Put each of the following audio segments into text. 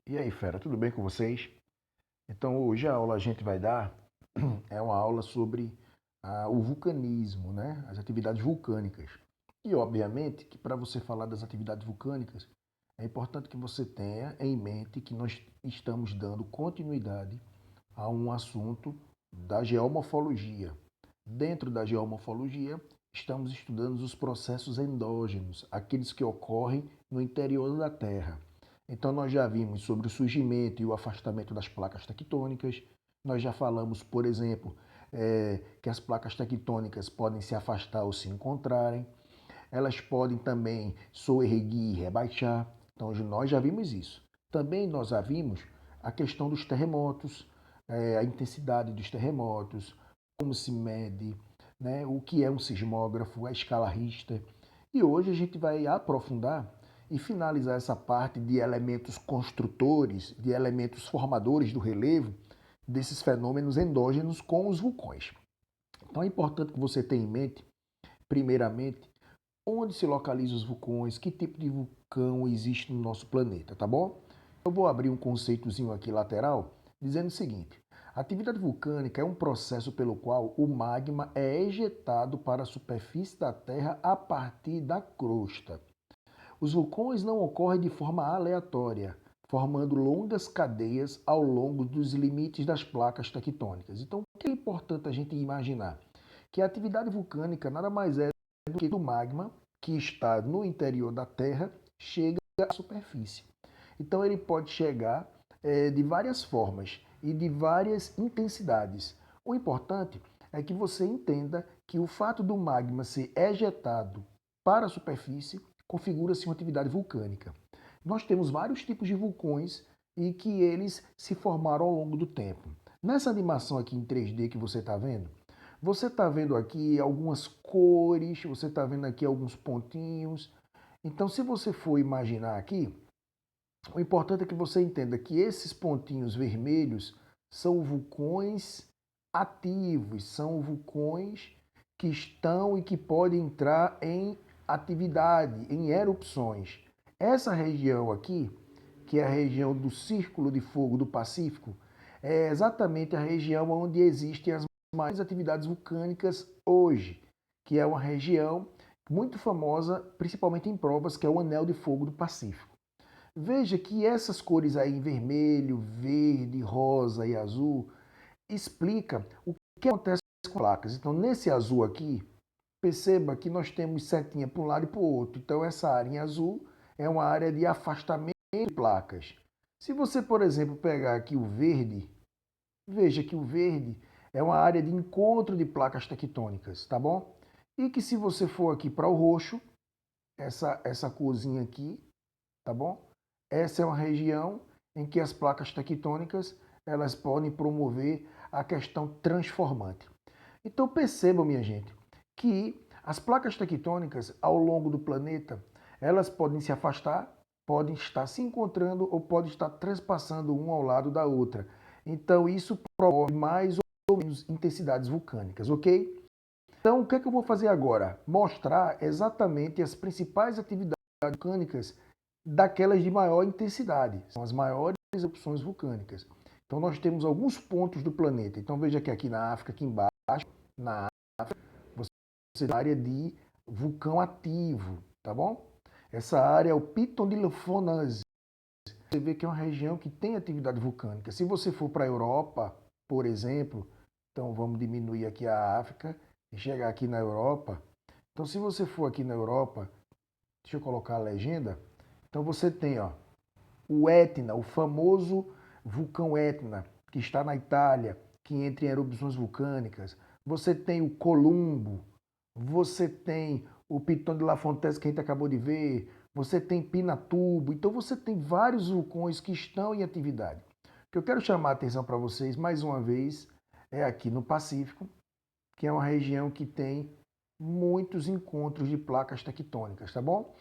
E aí, fera, tudo bem com vocês? Então, hoje a aula a gente vai dar é uma aula sobre o vulcanismo, né? As atividades vulcânicas. E, obviamente, que para você falar das atividades vulcânicas, é importante que você tenha em mente que nós estamos dando continuidade a um assunto da geomorfologia. Dentro da geomorfologia, estamos estudando os processos endógenos, aqueles que ocorrem no interior da Terra. Então, nós já vimos sobre o surgimento e o afastamento das placas tectônicas. Nós já falamos, por exemplo, que as placas tectônicas podem se afastar ou se encontrarem. Elas podem também soerguir e rebaixar. Então, nós já vimos isso. Também nós já vimos a questão dos terremotos, a intensidade dos terremotos, como se mede, né, o que é um sismógrafo, a escala Richter. E hoje a gente vai aprofundar e finalizar essa parte de elementos construtores, de elementos formadores do relevo, desses fenômenos endógenos com os vulcões. Então é importante que você tenha em mente, primeiramente, onde se localizam os vulcões, que tipo de vulcão existe no nosso planeta, tá bom? Eu vou abrir um conceitozinho aqui lateral, dizendo o seguinte: a atividade vulcânica é um processo pelo qual o magma é ejetado para a superfície da Terra a partir da crosta. Os vulcões não ocorrem de forma aleatória, formando longas cadeias ao longo dos limites das placas tectônicas. Então, o que é importante a gente imaginar? Que a atividade vulcânica nada mais é do que o magma que está no interior da Terra chega à superfície. Então, ele pode chegar de várias formas e de várias intensidades. O importante é que você entenda que o fato do magma ser ejetado para a superfície configura-se uma atividade vulcânica. Nós temos vários tipos de vulcões e que eles se formaram ao longo do tempo. Nessa animação aqui em 3D que você está vendo aqui algumas cores, você está vendo aqui alguns pontinhos. Então, se você for imaginar aqui, o importante é que você entenda que esses pontinhos vermelhos são vulcões ativos, são vulcões que estão e que podem entrar em atividade, em erupções. Essa região aqui, que é a região do Círculo de Fogo do Pacífico, é exatamente a região onde existem as maiores atividades vulcânicas hoje, que é uma região muito famosa, principalmente em provas, que é o Anel de Fogo do Pacífico. Veja que essas cores aí, vermelho, verde, rosa e azul, explica o que acontece com as placas. Então, nesse azul aqui, perceba que nós temos setinha para um lado e para o outro. Então, essa área em azul é uma área de afastamento de placas. Se você, por exemplo, pegar aqui o verde, veja que o verde é uma área de encontro de placas tectônicas, tá bom? E que se você for aqui para o roxo, essa corzinha aqui, tá bom? Essa é uma região em que as placas tectônicas elas podem promover a questão transformante. Então percebam, minha gente, que as placas tectônicas ao longo do planeta elas podem se afastar, podem estar se encontrando ou podem estar transpassando uma ao lado da outra. Então isso promove mais ou menos intensidades vulcânicas, ok? Então o que é que eu vou fazer agora? Mostrar exatamente as principais atividades vulcânicas daquelas de maior intensidade. São as maiores erupções vulcânicas. Então nós temos alguns pontos do planeta. Então veja que aqui na África, aqui embaixo, na África, você tem a área de vulcão ativo, tá bom? Essa área é o Piton de Lufonaise. Você vê que é uma região que tem atividade vulcânica. Se você for para a Europa, por exemplo, então vamos diminuir aqui a África e chegar aqui na Europa. Então se você for aqui na Europa, deixa eu colocar a legenda. Então você tem, ó, o Etna, o famoso vulcão Etna, que está na Itália, que entra em erupções vulcânicas. Você tem o Columbo, você tem o Piton de La Fontese que a gente acabou de ver, você tem Pinatubo. Então você tem vários vulcões que estão em atividade. O que eu quero chamar a atenção para vocês, mais uma vez, é aqui no Pacífico, que é uma região que tem muitos encontros de placas tectônicas, tá bom?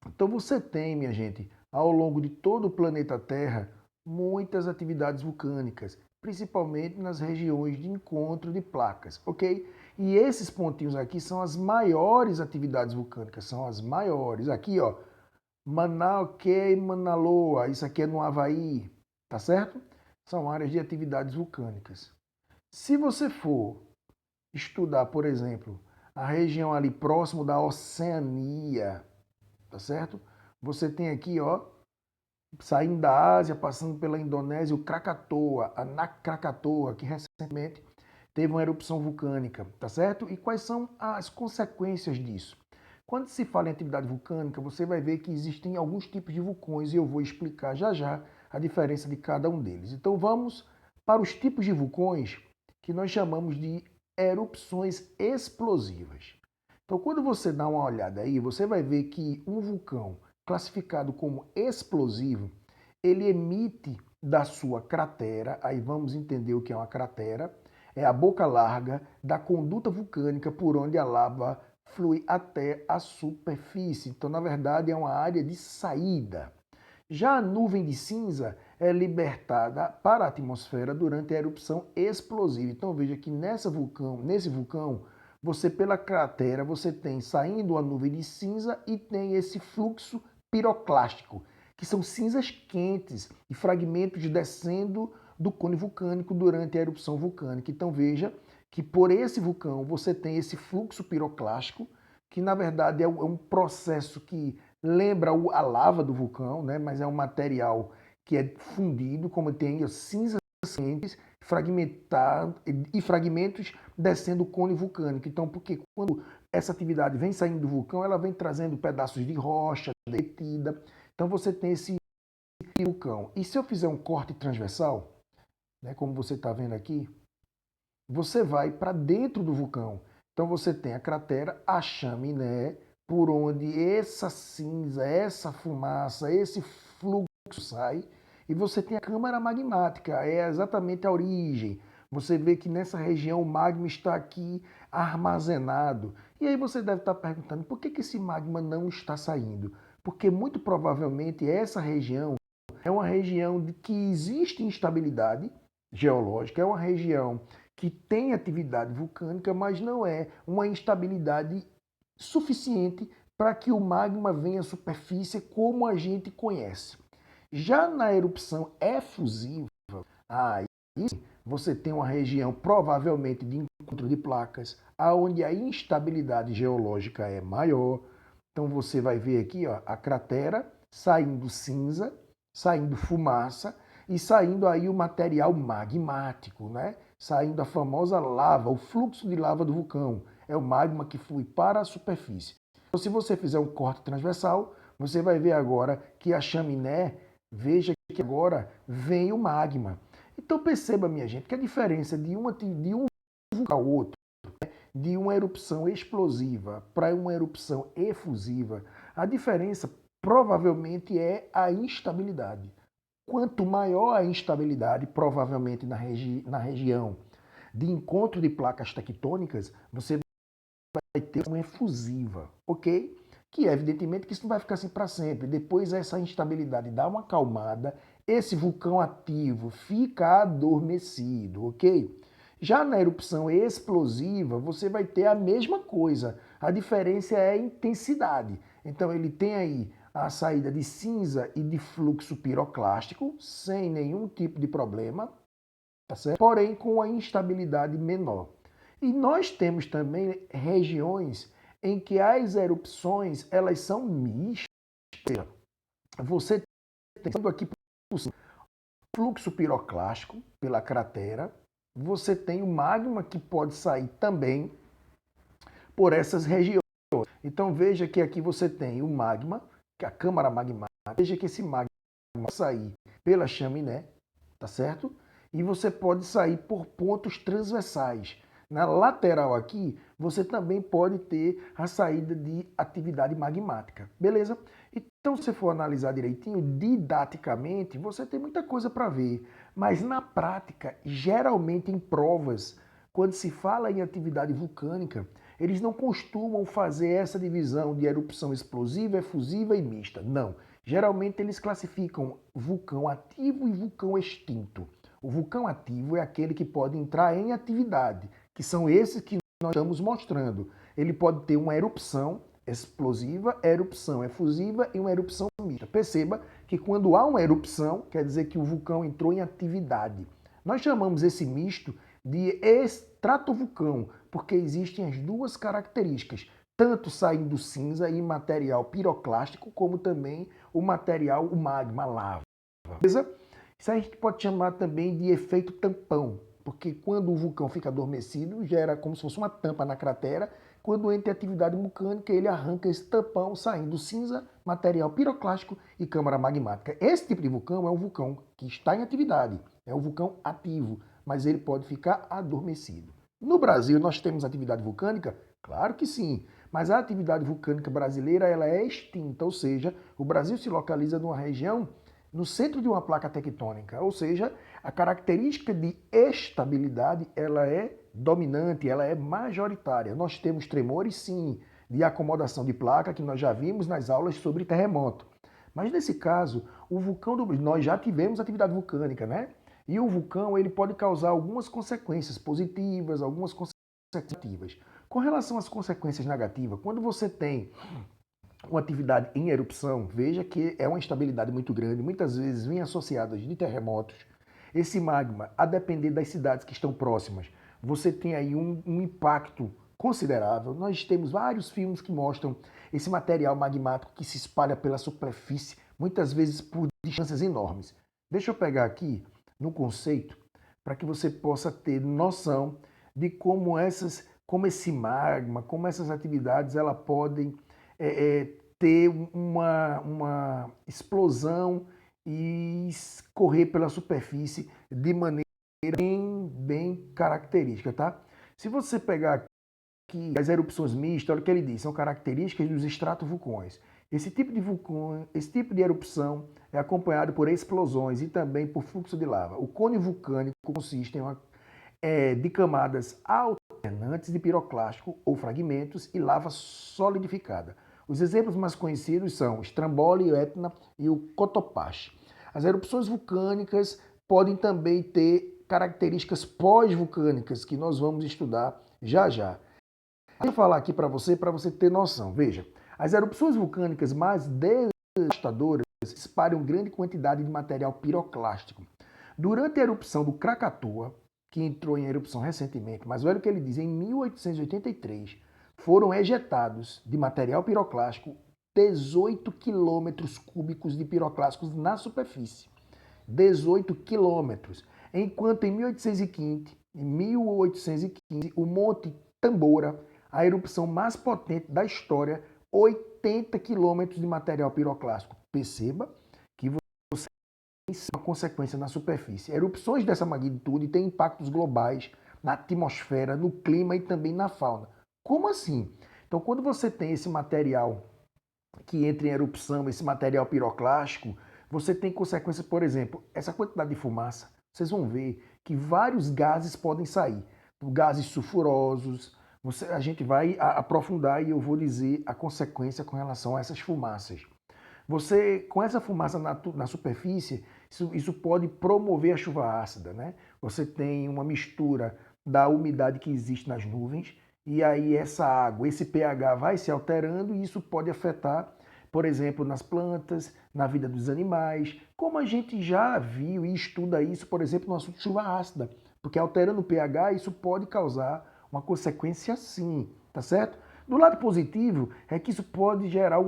Então você tem, minha gente, ao longo de todo o planeta Terra, muitas atividades vulcânicas, principalmente nas regiões de encontro de placas, ok? E esses pontinhos aqui são as maiores atividades vulcânicas, são as maiores. Aqui, ó, Mauna Loa, isso aqui é no Havaí, tá certo? São áreas de atividades vulcânicas. Se você for estudar, por exemplo, a região ali próximo da Oceania, tá certo? Você tem aqui, ó, saindo da Ásia, passando pela Indonésia, o Krakatoa, a Anak Krakatoa, que recentemente teve uma erupção vulcânica, tá certo? E quais são as consequências disso? Quando se fala em atividade vulcânica, você vai ver que existem alguns tipos de vulcões e eu vou explicar já já a diferença de cada um deles. Então vamos para os tipos de vulcões que nós chamamos de erupções explosivas. Então quando você dá uma olhada aí, você vai ver que um vulcão classificado como explosivo, ele emite da sua cratera, aí vamos entender o que é uma cratera, é a boca larga da conduta vulcânica por onde a lava flui até a superfície. Então, na verdade, é uma área de saída. Já a nuvem de cinza é libertada para a atmosfera durante a erupção explosiva. Então, veja que nesse vulcão, você pela cratera, você tem saindo a nuvem de cinza e tem esse fluxo piroclástico, que são cinzas quentes e fragmentos descendo do cone vulcânico durante a erupção vulcânica. Então veja que por esse vulcão você tem esse fluxo piroclástico, que na verdade é um processo que lembra a lava do vulcão, né? Mas é um material que é fundido, como tem cinzas quentes e fragmentos descendo o cone vulcânico. Então, porque quando essa atividade vem saindo do vulcão, ela vem trazendo pedaços de rocha derretida. Então você tem esse vulcão. E se eu fizer um corte transversal, né, como você está vendo aqui, você vai para dentro do vulcão. Então você tem a cratera, a chaminé, por onde essa cinza, essa fumaça, esse fluxo sai, e você tem a câmara magmática, é exatamente a origem. Você vê que nessa região o magma está aqui armazenado. E aí você deve estar perguntando, por que esse magma não está saindo? Porque muito provavelmente essa região é uma região de que existe instabilidade geológica, é uma região que tem atividade vulcânica, mas não é uma instabilidade suficiente para que o magma venha à superfície como a gente conhece. Já na erupção efusiva, aí você tem uma região provavelmente de encontro de placas, aonde a instabilidade geológica é maior. Então você vai ver aqui, ó, a cratera saindo cinza, saindo fumaça e saindo aí o material magmático, né? Saindo a famosa lava, o fluxo de lava do vulcão. É o magma que flui para a superfície. Então, se você fizer um corte transversal, você vai ver agora que a chaminé, veja que agora vem o magma. Então perceba, minha gente, que a diferença de um vulcão ao outro, de uma erupção explosiva para uma erupção efusiva, a diferença provavelmente é a instabilidade. Quanto maior a instabilidade, provavelmente na região de encontro de placas tectônicas, você vai ter uma efusiva, ok? Que evidentemente que isso não vai ficar assim para sempre. Depois essa instabilidade dá uma acalmada, esse vulcão ativo fica adormecido, ok? Já na erupção explosiva, você vai ter a mesma coisa. A diferença é a intensidade. Então ele tem aí a saída de cinza e de fluxo piroclástico, sem nenhum tipo de problema, tá certo? Porém com a instabilidade menor. E nós temos também regiões em que as erupções elas são mistas. Você tem aqui fluxo piroclástico pela cratera, você tem o magma que pode sair também por essas regiões. Então veja que aqui você tem o magma, que é a câmara magmática, veja que esse magma vai sair pela chaminé, tá certo? E você pode sair por pontos transversais. Na lateral aqui, você também pode ter a saída de atividade magmática, beleza? Então, se você for analisar direitinho, didaticamente, você tem muita coisa para ver. Mas na prática, geralmente em provas, quando se fala em atividade vulcânica, eles não costumam fazer essa divisão de erupção explosiva, efusiva e mista. Não. Geralmente eles classificam vulcão ativo e vulcão extinto. O vulcão ativo é aquele que pode entrar em atividade, que são esses que nós estamos mostrando. Ele pode ter uma erupção explosiva, erupção efusiva e uma erupção mista. Perceba que quando há uma erupção, quer dizer que o vulcão entrou em atividade. Nós chamamos esse misto de estratovulcão, porque existem as duas características, tanto saindo cinza e material piroclástico, como também o material, o magma, a lava. Beleza? Isso aí a gente pode chamar também de efeito tampão, porque quando o vulcão fica adormecido, gera como se fosse uma tampa na cratera. Quando entra em atividade vulcânica, ele arranca esse tampão, saindo cinza, material piroclástico e câmara magmática. Esse tipo de vulcão é um vulcão que está em atividade, é um vulcão ativo, mas ele pode ficar adormecido. No Brasil, nós temos atividade vulcânica? Claro que sim, mas a atividade vulcânica brasileira ela é extinta, ou seja, o Brasil se localiza numa região no centro de uma placa tectônica, ou seja, a característica de estabilidade ela é dominante, ela é majoritária. Nós temos tremores, sim, de acomodação de placa, que nós já vimos nas aulas sobre terremoto. Mas nesse caso, o vulcão nós já tivemos atividade vulcânica, né? E o vulcão ele pode causar algumas consequências positivas, algumas consequências negativas. Com relação às consequências negativas, quando você tem uma atividade em erupção, veja que é uma instabilidade muito grande, muitas vezes vem associada de terremotos. Esse magma, a depender das cidades que estão próximas, você tem aí um impacto considerável. Nós temos vários filmes que mostram esse material magmático que se espalha pela superfície, muitas vezes por distâncias enormes. Deixa eu pegar aqui no conceito para que você possa ter noção de como esse magma, como essas atividades, elas podem ter uma explosão e escorrer pela superfície de maneira bem característica, tá? Se você pegar aqui as erupções mistas, olha o que ele diz, são características dos estratovulcões. Esse tipo de vulcão, esse tipo de erupção é acompanhado por explosões e também por fluxo de lava. O cone vulcânico consiste de camadas alternantes de piroclástico ou fragmentos e lava solidificada. Os exemplos mais conhecidos são Stromboli, o Etna e o Cotopaxi. As erupções vulcânicas podem também ter características pós-vulcânicas que nós vamos estudar já já. Vou falar aqui para você ter noção. Veja, as erupções vulcânicas mais devastadoras espalham grande quantidade de material piroclástico. Durante a erupção do Krakatoa, que entrou em erupção recentemente, mas olha o que ele diz, em 1883, foram ejetados de material piroclástico 18 quilômetros cúbicos de piroclásticos na superfície. 18 quilômetros. Enquanto em 1815, o Monte Tambora, a erupção mais potente da história, 80 quilômetros de material piroclástico. Perceba que você tem uma consequência na superfície. Erupções dessa magnitude têm impactos globais na atmosfera, no clima e também na fauna. Como assim? Então, quando você tem esse material que entra em erupção, esse material piroclástico, você tem consequências, por exemplo, essa quantidade de fumaça, vocês vão ver que vários gases podem sair, gases sulfurosos, a gente vai aprofundar e eu vou dizer a consequência com relação a essas fumaças. Você, com essa fumaça na superfície, isso pode promover a chuva ácida, né? Você tem uma mistura da umidade que existe nas nuvens, e aí essa água, esse pH vai se alterando e isso pode afetar, por exemplo, nas plantas, na vida dos animais, como a gente já viu e estuda isso, por exemplo, no assunto de chuva ácida, porque alterando o pH isso pode causar uma consequência sim, tá certo? Do lado positivo é que isso pode gerar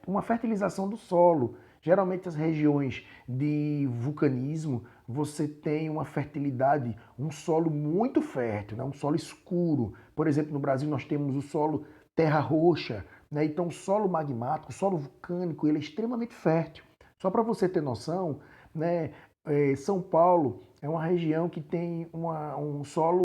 uma fertilização do solo. Geralmente as regiões de vulcanismo, você tem uma fertilidade, um solo muito fértil, né? Um solo escuro. Por exemplo, no Brasil nós temos o solo terra roxa, né? Então o solo magmático, o solo vulcânico, ele é extremamente fértil. Só para você ter noção, né? São Paulo é uma região que tem um solo